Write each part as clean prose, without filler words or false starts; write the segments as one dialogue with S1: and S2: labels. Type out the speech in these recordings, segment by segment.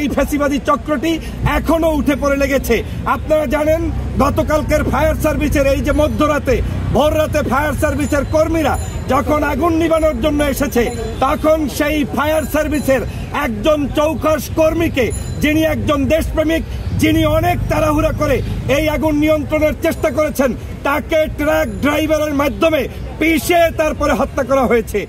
S1: এই ফ্যাসিবাদী চক্রটি এখনো উঠে পড়ে লেগেছে। আপনারা জানেন গতকালকের ফায়ার সার্ভিসের এই যে মধ্যরাতে ভোর রাতে ফায়ার সার্ভিসের কর্মীরা যখন আগুন নিবানোর জন্য এসেছে, তখন সেই ফায়ার সার্ভিসের একজন চৌকস কর্মীকে, যিনি একজন দেশপ্রেমিক, যিনি অনেক তাড়াহুড়া করে এই আগুন নিয়ন্ত্রণের চেষ্টা করেছেন, তাকে ট্রাক ড্রাইভারের মাধ্যমে পিষে তারপরে হত্যা করা হয়েছে।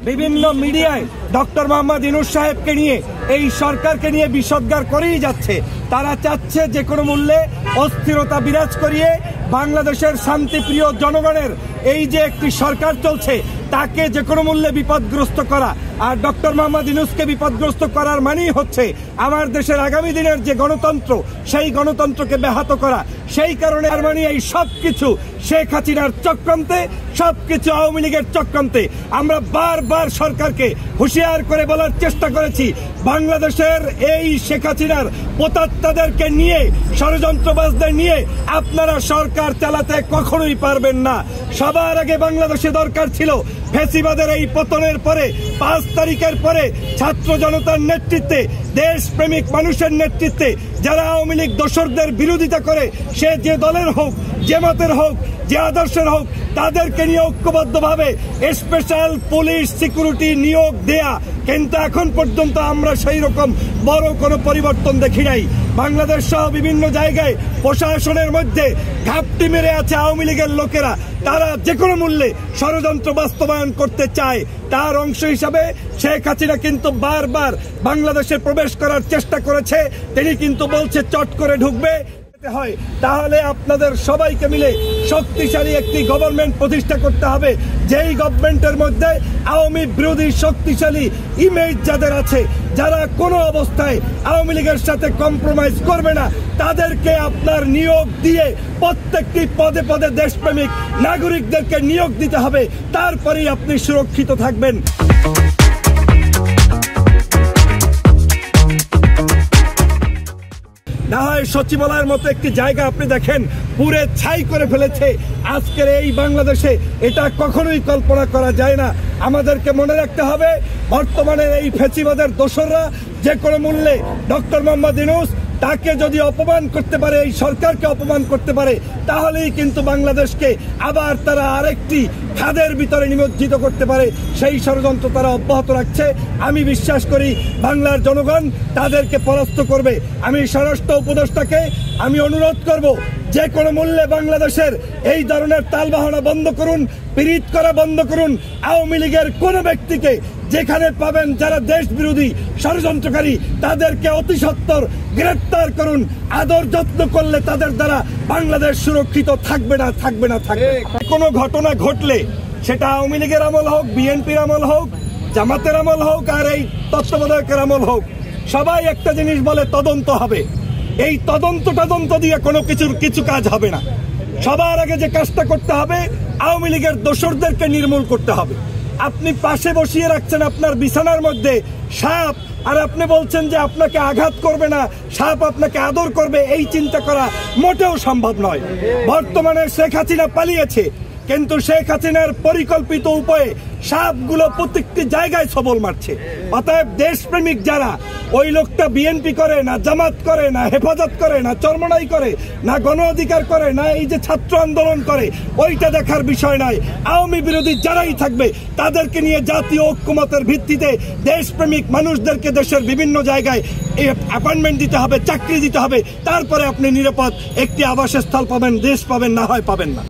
S1: বিভিন্ন মিডিয়ায় ডক্টর মোহাম্মদ ইউনূস সাহেবকে নিয়ে এই সরকারকে নিয়ে বিষোদ্গার করেই যাচ্ছে। তারা চাচ্ছে যে কোনো মূল্যে অস্থিরতা বিরাজ করিয়ে বাংলাদেশের শান্তিপ্রিয় জনগণের এই যে একটি সরকার চলছে তাকে যে কোনো মূল্যে বিপদগ্রস্ত করা। আর ডক্টর মোহাম্মদ ইউনূসকে বিপদগ্রস্ত করার মানেই হচ্ছে আমার দেশের আগামী দিনের যে গণতন্ত্র, সেই গণতন্ত্রকে ব্যাহত করা। সেই কারণে আর মানে এই সবকিছু শেখ হাসিনার চক্রান্তে, সবকিছু আওয়ামী লীগের চক্রান্তে। আমরা বারবার সরকারকে হুঁশিয়ার করে বলার চেষ্টা করেছি, বাংলাদেশের এই শেখ হাসিনার প্রতাত্তাদেরকে নিয়ে, ষড়যন্ত্রবাজদের নিয়ে আপনারা সরকার চালাতে কখনোই পারবেন না। সবার আগে বাংলাদেশে দরকার ছিল ফ্যাসিবাদের এই পতনের পরে 5 তারিখের পরে ছাত্র জনতার নেতৃত্বে, দেশপ্রেমিক মানুষের নেতৃত্বে যারা আওয়ামী লীগ দোসরদের বিরোধিতা করে, সে যে দলের হোক, যে মতের হোক, যে আদর্শের হোক, তাদেরকে নিয়ে ঐক্যবদ্ধভাবে স্পেশাল পুলিশ সিকিউরিটি নিয়োগ দেয়া। কিন্তু এখন পর্যন্ত আমরা সেই রকম বড় কোনো পরিবর্তন দেখি নাই। বাংলাদেশ সহ বিভিন্ন জায়গায় প্রশাসনের মধ্যে ঘাপটি মেরে আছে আওয়ামী লীগের লোকেরা। তারা যে কোনো মূল্যে ষড়যন্ত্র বাস্তবায়ন করতে চায়। তার অংশ হিসাবে শেখ হাসিনা কিন্তু বারবার বাংলাদেশে প্রবেশ করার চেষ্টা করেছে। তিনি কিন্তু বলছে চট করে ঢুকবে। হয় তাহলে আপনাদের সবাইকে মিলে শক্তিশালী একটি গভর্নমেন্ট প্রতিষ্ঠা করতে হবে, যেই গভর্নমেন্টের মধ্যে আওয়ামী বিরোধী শক্তিশালী ইমেজ যাদের আছে, যারা কোনো অবস্থায় আওয়ামী লীগের সাথে কম্প্রোমাইজ করবে না, তাদেরকে আপনার নিয়োগ দিয়ে প্রত্যেকটি পদে পদে দেশপ্রেমিক নাগরিকদেরকে নিয়োগ দিতে হবে। তারপরেই আপনি সুরক্ষিত থাকবেন। না হয় সচিবালয়ের মতো একটি জায়গা আপনি দেখেন পুরে ছাই করে ফেলেছে আজকের এই বাংলাদেশে। এটা কখনোই কল্পনা করা যায় না। আমাদেরকে মনে রাখতে হবে, বর্তমানের এই ফ্যাসিবাদের দোসররা যে কোনো মূল্যে ডক্টর মোহাম্মদ ইউনূস তাকে যদি অপমান করতে পারে, এই সরকারকে অপমান করতে পারে, তাহলেই কিন্তু বাংলাদেশকে আবার তারা আরেকটি খাদের ভিতরে নিমজ্জিত করতে পারে। সেই ষড়যন্ত্র তারা অব্যাহত রাখছে। আমি বিশ্বাস করি বাংলার জনগণ তাদেরকে পরাস্ত করবে। আমি স্বরাষ্ট্র উপদেষ্টাকে আমি অনুরোধ করব, যে কোনো মূল্যে বাংলাদেশের এই ধরনের তালবাহনা বন্ধ করুন, পীড়িত করা বন্ধ করুন। আওয়ামী লীগের কোন ব্যক্তিকে যেখানে পাবেন যারা দেশ বিরোধী ষড়যন্ত্রকারী, তাদেরকে অতি সত্বর গ্রেপ্তার করুন। আদর যত্ন করলে তাদের দ্বারা বাংলাদেশ সুরক্ষিত থাকবে না, থাকবে না, থাকবে। কোনো ঘটনা ঘটলে সেটা আওয়ামী লীগের আমল হোক, বিএনপির আমল হোক, জামাতের আমল হোক, আর এই তত্ত্বাবধায়কের আমল হোক, সবাই একটা জিনিস বলে, তদন্ত হবে। এই তদন্ত দিয়ে কোনো কিছু কাজ হবে না। সবার আগে যে কাজটা করতে হবে, আওয়ামী লীগের দোসরদেরকে নির্মূল করতে হবে। আপনি পাশে বসিয়ে রাখছেন আপনার বিছানার মধ্যে সাপ, আর আপনি বলছেন যে আপনাকে আঘাত করবে না, সাপ আপনাকে আদর করবে। এই চিন্তা করা মোটেও সম্ভব নয়। বর্তমানে শেখ হাসিনা পালিয়েছে, কিন্তু শেখ হাসিনার পরিকল্পিত উপায়ে সাপগুলো প্রত্যেকটি জায়গায় সবল মারছে। অতএব দেশপ্রেমিক যারা, ওই লোকটা বিএনপি করে না, জামাত করে না, হেফাজত করে না, চরমনাই করে না, গণ অধিকার করে না, এই যে ছাত্র আন্দোলন করে, ওইটা দেখার বিষয় নয়। আওয়ামী বিরোধী যারাই থাকবে তাদেরকে নিয়ে জাতীয় ঐক্যমতের ভিত্তিতে দেশপ্রেমিক মানুষদেরকে দেশের বিভিন্ন জায়গায় অ্যাপয়েন্টমেন্ট দিতে হবে, চাকরি দিতে হবে। তারপরে আপনি নিরাপদ একটি আবাসস্থল পাবেন, দেশ পাবেন, না হয় পাবেন না।